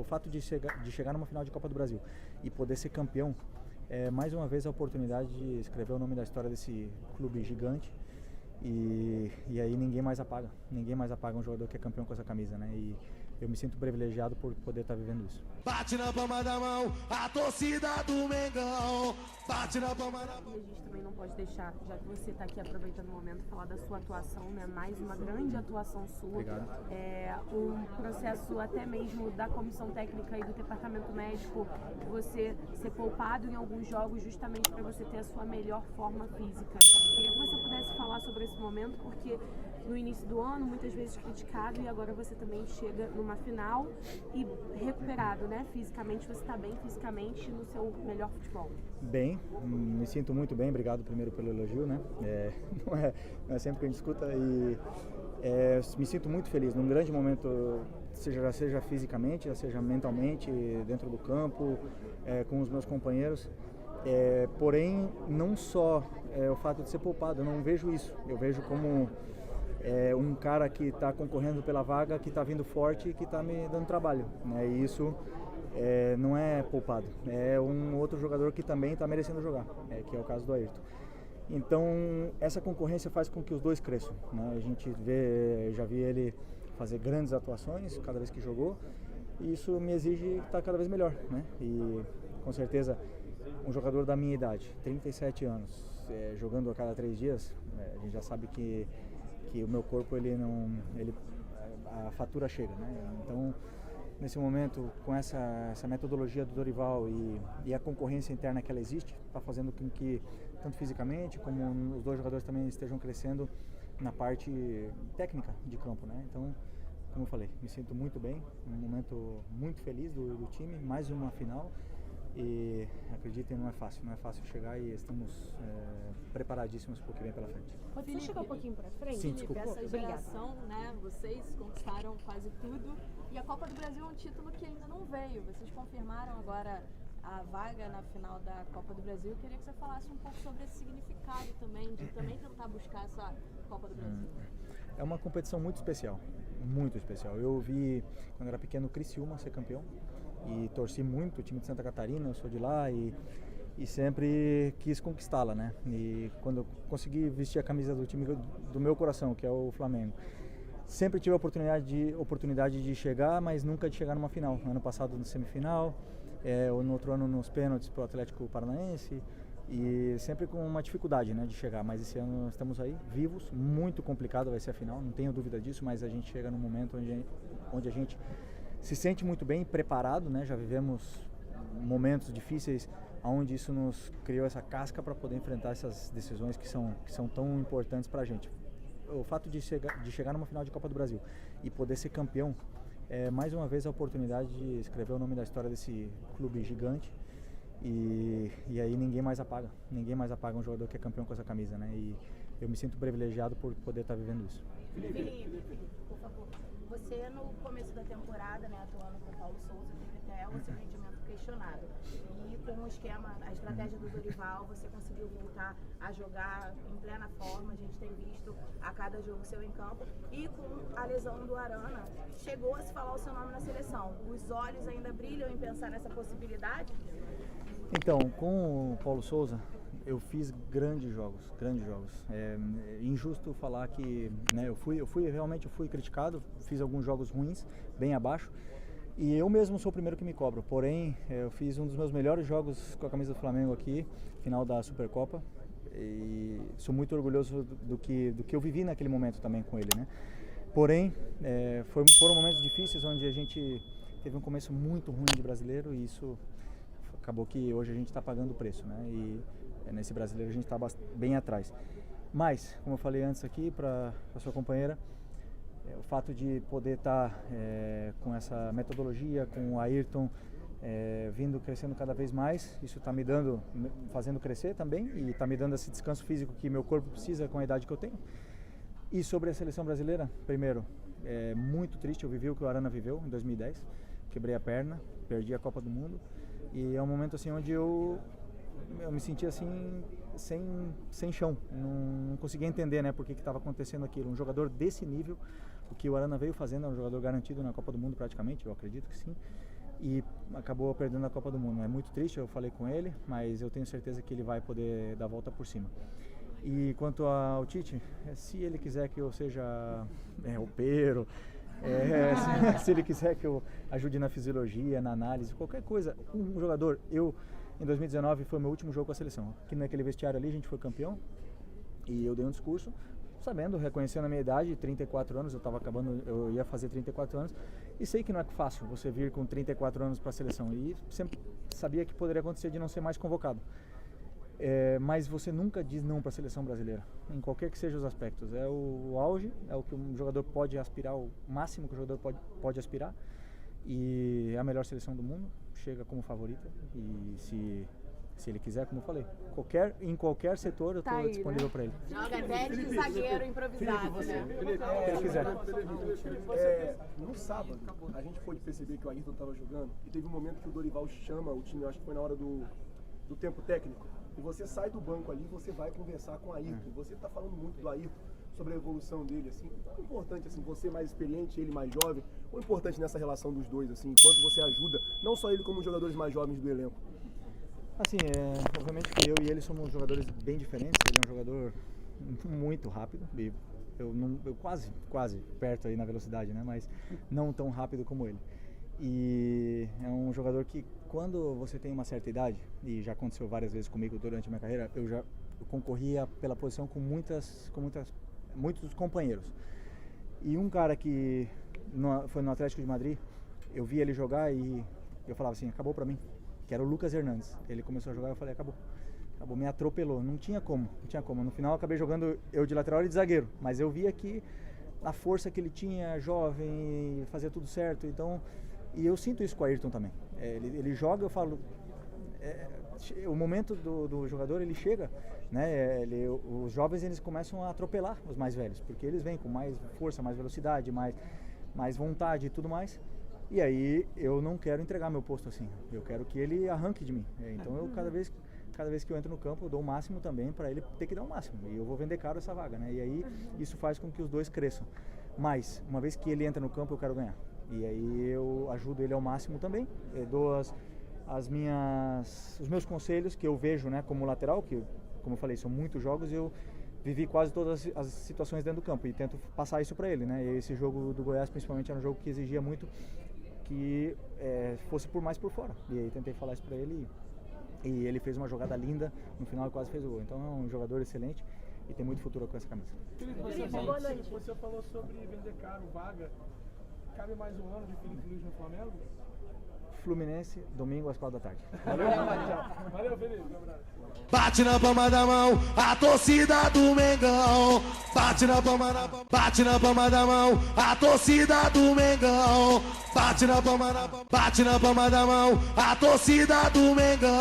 o fato de chegar numa final de Copa do Brasil e poder ser campeão é mais uma vez a oportunidade de escrever o nome da história desse clube gigante e aí ninguém mais apaga um jogador que é campeão com essa camisa, né? E eu me sinto privilegiado por poder estar vivendo isso. Bate na palma da mão, a torcida do Mengão. Bate na palma da mão. A gente também não pode deixar, já que você está aqui aproveitando o momento, falar da sua atuação, né? Mais uma grande atuação sua. Obrigado. Um processo até mesmo da comissão técnica e do departamento médico, você ser poupado em alguns jogos justamente para você ter a sua melhor forma física. Queria que você pudesse falar sobre esse momento, porque no início do ano, muitas vezes criticado, e agora você também chega numa final e recuperado, né? Fisicamente, você está bem fisicamente no seu melhor futebol. Bem, me sinto muito bem, obrigado primeiro pelo elogio, né? Não é sempre que a gente escuta e me sinto muito feliz, num grande momento, seja fisicamente, seja mentalmente, dentro do campo, com os meus companheiros. Porém, não só o fato de ser poupado, eu não vejo isso, eu vejo como um cara que está concorrendo pela vaga, que está vindo forte e que está me dando trabalho, né? E isso não é poupado, é um outro jogador que também está merecendo jogar, que é o caso do Ayrton. Então essa concorrência faz com que os dois cresçam, né? A gente já vi ele fazer grandes atuações cada vez que jogou e isso me exige estar cada vez melhor, né? E com certeza um jogador da minha idade, 37 anos, jogando a cada 3 dias, a gente já sabe que o meu corpo a fatura chega, né? Então nesse momento, com essa metodologia do Dorival e a concorrência interna que ela existe, está fazendo com que tanto fisicamente como os dois jogadores também estejam crescendo na parte técnica de campo, né? Então, como eu falei, me sinto muito bem, um momento muito feliz do time, mais uma final. E acreditem, não é fácil chegar e estamos preparadíssimos para o que vem pela frente. Pode você chegar um pouquinho para frente? Sim, Felipe, desculpa. essa geração, né, vocês conquistaram quase tudo e a Copa do Brasil é um título que ainda não veio. Vocês confirmaram agora a vaga na final da Copa do Brasil. Eu queria que você falasse um pouco sobre esse significado também, de também tentar buscar essa Copa do Brasil. É uma competição muito especial, muito especial. Eu vi, quando era pequeno, o Criciúma ser campeão. E torci muito o time de Santa Catarina, eu sou de lá e sempre quis conquistá-la, né? E quando eu consegui vestir a camisa do time do meu coração, que é o Flamengo, sempre tive a oportunidade de chegar, mas nunca de chegar numa final. Ano passado no semifinal, no outro ano nos pênaltis para o Atlético Paranaense e sempre com uma dificuldade, né, de chegar. Mas esse ano estamos aí, vivos, muito complicado vai ser a final, não tenho dúvida disso, mas a gente chega num momento onde a gente se sente muito bem, preparado, né? Já vivemos momentos difíceis onde isso nos criou essa casca para poder enfrentar essas decisões que são tão importantes para a gente. O fato de chegar numa final de Copa do Brasil e poder ser campeão é mais uma vez a oportunidade de escrever o nome da história desse clube gigante e aí ninguém mais apaga um jogador que é campeão com essa camisa, né? E eu me sinto privilegiado por poder estar vivendo isso. Felipe, por favor. Você, no começo da temporada, né, atuando com o Paulo Souza, teve até o seu rendimento questionado. E com o esquema, a estratégia do Dorival, você conseguiu voltar a jogar em plena forma. A gente tem visto a cada jogo seu em campo. E com a lesão do Arana, chegou a se falar o seu nome na seleção. Os olhos ainda brilham em pensar nessa possibilidade? Então, com o Paulo Souza, eu fiz grandes jogos. É injusto falar que, né, eu fui criticado, fiz alguns jogos ruins, bem abaixo, e eu mesmo sou o primeiro que me cobro. Porém, eu fiz um dos meus melhores jogos com a camisa do Flamengo aqui, final da Supercopa, e sou muito orgulhoso do que eu vivi naquele momento também com ele, né? Porém, foram momentos difíceis onde a gente teve um começo muito ruim de brasileiro e isso acabou que hoje a gente está pagando o preço, né? E nesse brasileiro a gente está bem atrás. Mas, como eu falei antes aqui para a sua companheira, o fato de poder estar com essa metodologia, com o Ayrton vindo crescendo cada vez mais, isso está me fazendo crescer também e está me dando esse descanso físico que meu corpo precisa com a idade que eu tenho. E sobre a seleção brasileira, primeiro, muito triste, eu vivi o que o Arana viveu em 2010, quebrei a perna, perdi a Copa do Mundo e é um momento assim onde eu me senti assim sem chão, não conseguia entender, né, por que estava acontecendo aquilo. Um jogador desse nível, o que o Arana veio fazendo, é um jogador garantido na Copa do Mundo praticamente, eu acredito que sim, e acabou perdendo a Copa do Mundo. É muito triste, eu falei com ele, mas eu tenho certeza que ele vai poder dar a volta por cima. E quanto ao Tite, se ele quiser que eu seja roupeiro, se ele quiser que eu ajude na fisiologia, na análise, qualquer coisa, um jogador, em 2019 foi meu último jogo com a seleção. Aqui naquele vestiário ali a gente foi campeão e eu dei um discurso, sabendo, reconhecendo a minha idade, 34 anos, eu ia fazer 34 anos, e sei que não é fácil você vir com 34 anos para a seleção, e sempre sabia que poderia acontecer de não ser mais convocado. Mas você nunca diz não para a seleção brasileira, em qualquer que seja os aspectos. É o auge, é o que um jogador pode aspirar, o máximo que o jogador pode aspirar, e é a melhor seleção do mundo, chega como favorita, e se ele quiser, como eu falei, em qualquer setor eu estou disponível para ele. Joga até de zagueiro improvisado, né? Se ele quiser. No sábado, a gente pôde perceber que o Ayrton estava jogando e teve um momento que o Dorival chama o time, eu acho que foi na hora do tempo técnico, e você sai do banco ali e você vai conversar com o Ayrton. Você está falando muito do Ayrton, sobre a evolução dele, assim, quão importante, assim, você mais experiente, ele mais jovem, quão importante nessa relação dos dois, assim, quanto você ajuda, não só ele como os jogadores mais jovens do elenco? Assim, obviamente que eu e ele somos jogadores bem diferentes. Ele é um jogador muito rápido, eu quase perto aí na velocidade, né? Mas não tão rápido como ele. E é um jogador que, quando você tem uma certa idade, e já aconteceu várias vezes comigo durante a minha carreira, eu concorria pela posição com muitos companheiros. E um cara que foi no Atlético de Madrid, eu vi ele jogar e eu falava assim, acabou pra mim, que era o Lucas Hernandes. Ele começou a jogar e eu falei, acabou, me atropelou, não tinha como. No final eu acabei jogando eu de lateral e de zagueiro, mas eu via que a força que ele tinha, jovem, fazia tudo certo, então, e eu sinto isso com o Ayrton também. Ele joga, eu falo, o momento do jogador, ele chega, né? Os jovens, eles começam a atropelar os mais velhos, porque eles vêm com mais força, mais velocidade, mais vontade e tudo mais. E aí eu não quero entregar meu posto assim, eu quero que ele arranque de mim. Então eu cada vez que eu entro no campo, eu dou o máximo também para ele ter que dar o máximo. E eu vou vender caro essa vaga, né? E aí isso faz com que os dois cresçam. Mas uma vez que ele entra no campo, eu quero ganhar. E aí eu ajudo ele ao máximo também. Eu dou os meus conselhos que eu vejo, né, como lateral, que, como eu falei, são muitos jogos e eu vivi quase todas as situações dentro do campo e tento passar isso para ele, né? E esse jogo do Goiás, principalmente, era um jogo que exigia muito que fosse mais por fora. E aí tentei falar isso para ele e ele fez uma jogada linda, no final quase fez o gol. Então é um jogador excelente e tem muito futuro com essa camisa. Felipe, você falou sobre vender caro, vaga. Cabe mais um ano de Felipe Luiz no Flamengo? Fluminense, domingo às 4 da tarde. Valeu, Felipe. Um abraço. Bate na palma da mão, a torcida do Mengão. Bate na palma da mão, a torcida do Mengão. Bate na palma da mão, a torcida do Mengão.